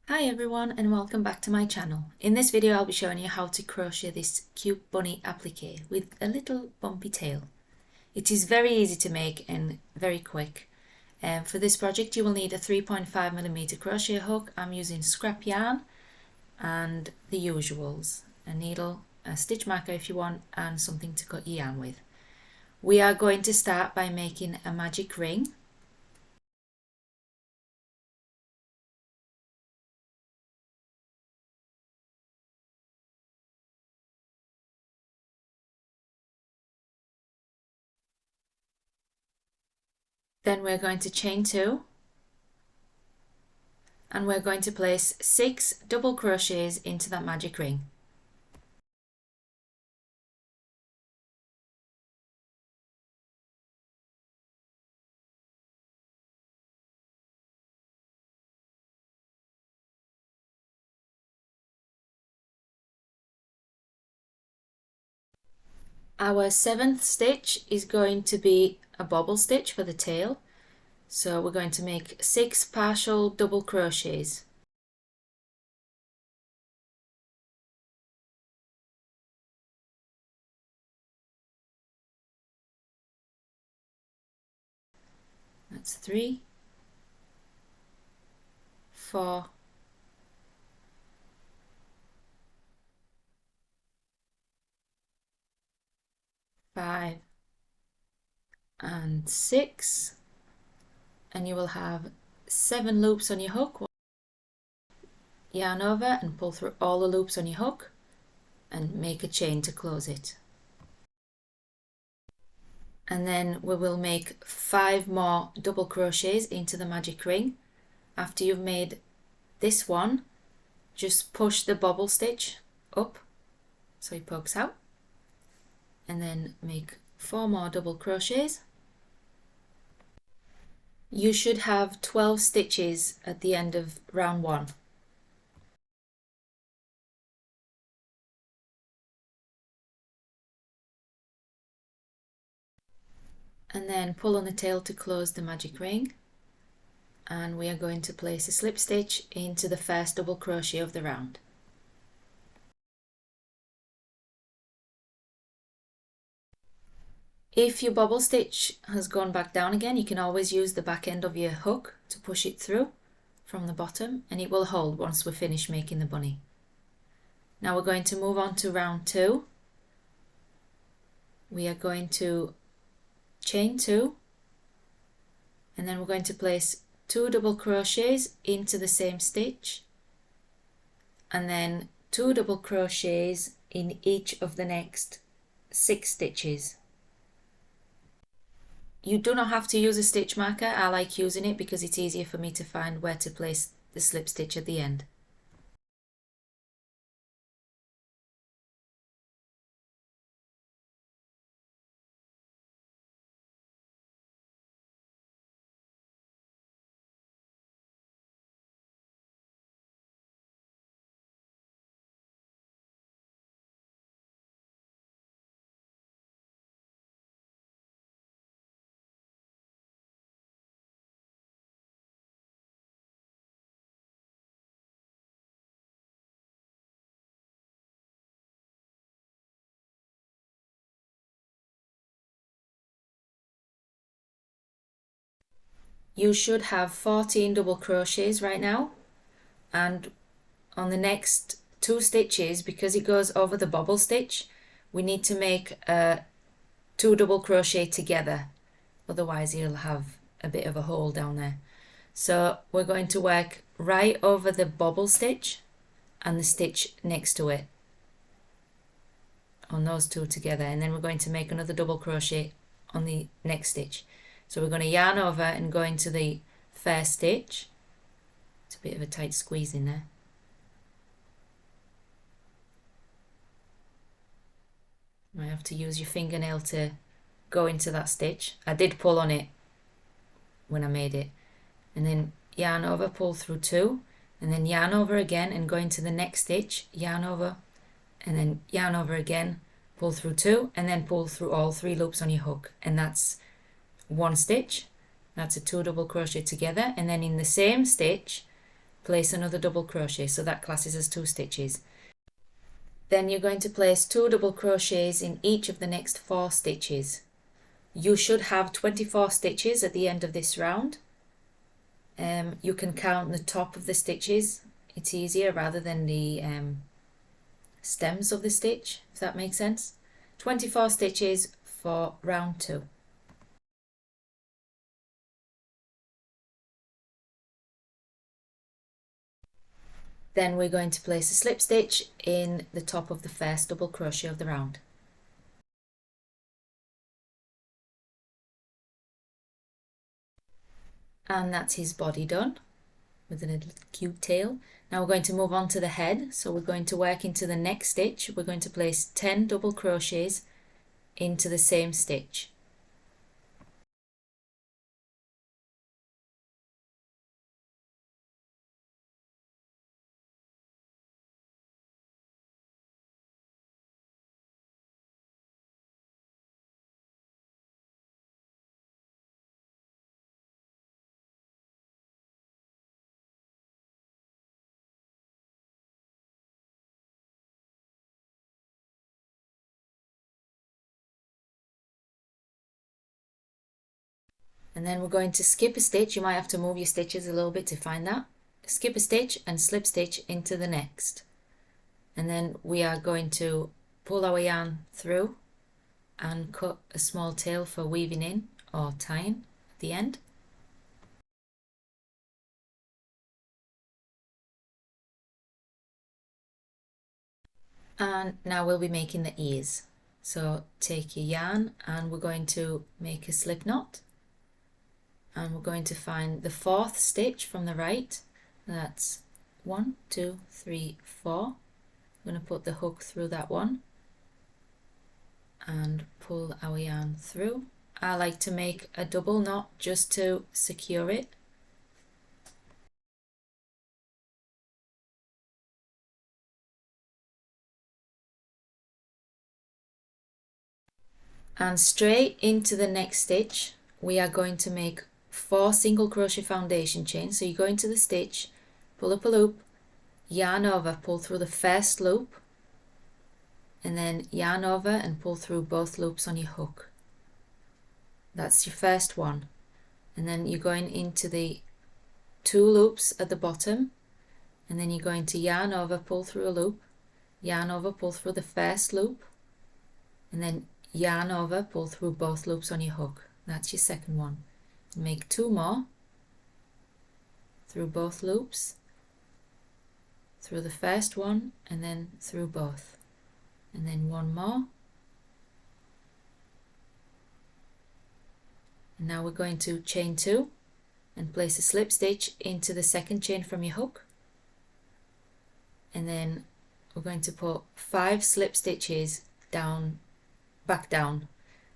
Hi everyone and welcome back to my channel. In this video I'll be showing you how to crochet this cute bunny applique with a little bumpy tail. It is very easy to make and very quick. For this project you will need a 3.5mm crochet hook. I'm using scrap yarn and the usuals, a needle, a stitch marker if you want, and something to cut your yarn with. We are going to start by making a magic ring. Then we're going to chain 2 and we're going to place 6 double crochets into that magic ring. Our 7th stitch is going to be a bobble stitch for the tail. So we're going to make 6 partial double crochets. That's 3, 4, 5 and 6, and you will have 7 loops on your hook. Yarn over and pull through all the loops on your hook and make a chain to close it. And then we will make 5 more double crochets into the magic ring. After you've made this one, just push the bobble stitch up so it pokes out, and then make 4 more double crochets. You should have 12 stitches at the end of round 1. And then pull on the tail to close the magic ring, and we are going to place a slip stitch into the first double crochet of the round. If your bobble stitch has gone back down again, you can always use the back end of your hook to push it through from the bottom, and it will hold once we're finished making the bunny. Now we're going to move on to round 2. We are going to chain 2, and then we're going to place 2 double crochets into the same stitch, and then 2 double crochets in each of the next 6 stitches. You do not have to use a stitch marker. I like using it because it's easier for me to find where to place the slip stitch at the end. You should have 14 double crochets right now, and on the next 2 stitches, because it goes over the bobble stitch, we need to make 2 double crochet together, otherwise you'll have a bit of a hole down there. So we're going to work right over the bobble stitch and the stitch next to it on those 2 together, and then we're going to make another double crochet on the next stitch. So we're going to yarn over and go into the first stitch. It's a bit of a tight squeeze in there. You might have to use your fingernail to go into that stitch. I did pull on it when I made it. And then yarn over, pull through 2, and then yarn over again and go into the next stitch, yarn over, and then yarn over again, pull through 2, and then pull through all 3 loops on your hook, and that's 1 stitch. That's a 2 double crochet together, and then in the same stitch place another double crochet, so that classes as 2 stitches. Then you're going to place 2 double crochets in each of the next 4 stitches. You should have 24 stitches at the end of this round. You can count the top of the stitches, it's easier rather than the stems of the stitch, if that makes sense. 24 stitches for round 2. Then we're going to place a slip stitch in the top of the first double crochet of the round. And that's his body done with a little cute tail. Now we're going to move on to the head, so we're going to work into the next stitch. We're going to place 10 double crochets into the same stitch. And then we're going to skip a stitch. You might have to move your stitches a little bit to find that. Skip a stitch and slip stitch into the next. And then we are going to pull our yarn through and cut a small tail for weaving in or tying at the end. And now we'll be making the ears. So take your yarn and we're going to make a slip knot. And we're going to find the 4th stitch from the right. That's 1, 2, 3, 4. I'm going to put the hook through that one and pull our yarn through. I like to make a double knot just to secure it. And straight into the next stitch we are going to make 4 single crochet foundation chains. So you go into the stitch, pull up a loop, yarn over, pull through the first loop, and then yarn over and pull through both loops on your hook. That's your first one. And then you're going into the 2 loops at the bottom, and then you're going to yarn over, pull through a loop, yarn over, pull through the first loop, and then yarn over, pull through both loops on your hook. That's your second one. Make 2 more through both loops, through the first one, and then through both, and then 1 more. And now we're going to chain 2 and place a slip stitch into the second chain from your hook, and then we're going to put 5 slip stitches down, back down.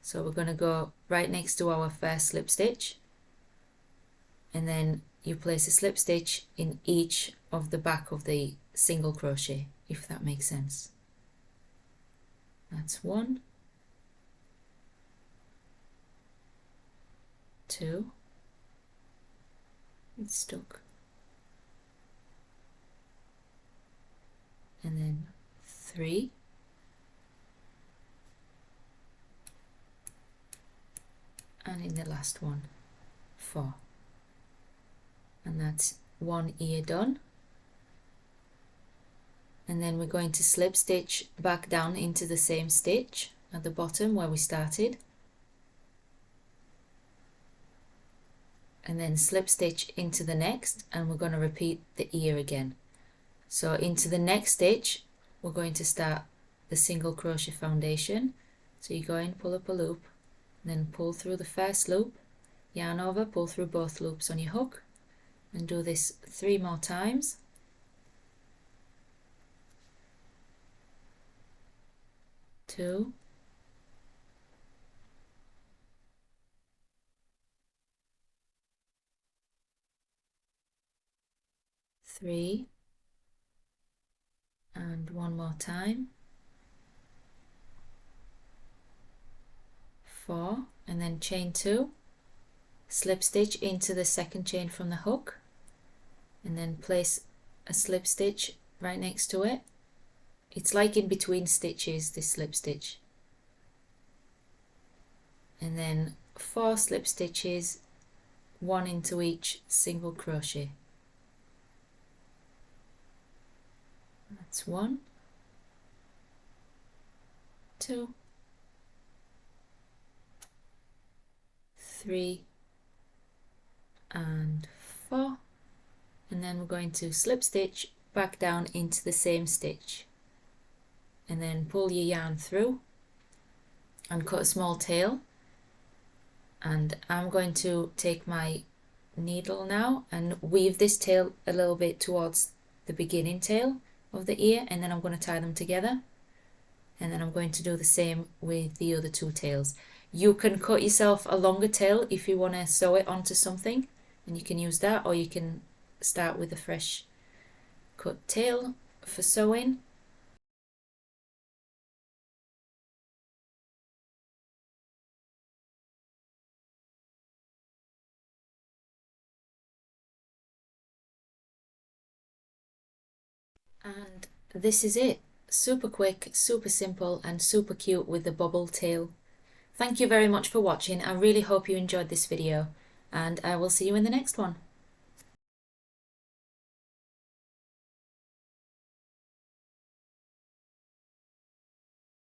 So we're going to go right next to our first slip stitch, and then you place a slip stitch in each of the back of the single crochet, if that makes sense. That's 1, 2, it's stuck, and then 3, and in the last one 4. And that's 1 ear done. And then we're going to slip stitch back down into the same stitch at the bottom where we started, and then slip stitch into the next, and we're going to repeat the ear again. So into the next stitch we're going to start the single crochet foundation. So you go in, pull up a loop, then pull through the first loop, yarn over, pull through both loops on your hook, and do this 3 more times. Two, 3, and 1 more time, 4, and then chain 2, slip stitch into the second chain from the hook, and then place a slip stitch right next to it. It's like in between stitches, this slip stitch. And then 4 slip stitches, 1 into each single crochet. That's 1, 2, 3, and 4. And then we're going to slip stitch back down into the same stitch, and then pull your yarn through and cut a small tail. And I'm going to take my needle now and weave this tail a little bit towards the beginning tail of the ear, and then I'm going to tie them together, and then I'm going to do the same with the other 2 tails. You can cut yourself a longer tail if you want to sew it onto something, and you can use that, or you can start with a fresh cut tail for sewing. And this is it. Super quick, super simple, and super cute with the bobble tail. Thank you very much for watching. I really hope you enjoyed this video, and I will see you in the next one.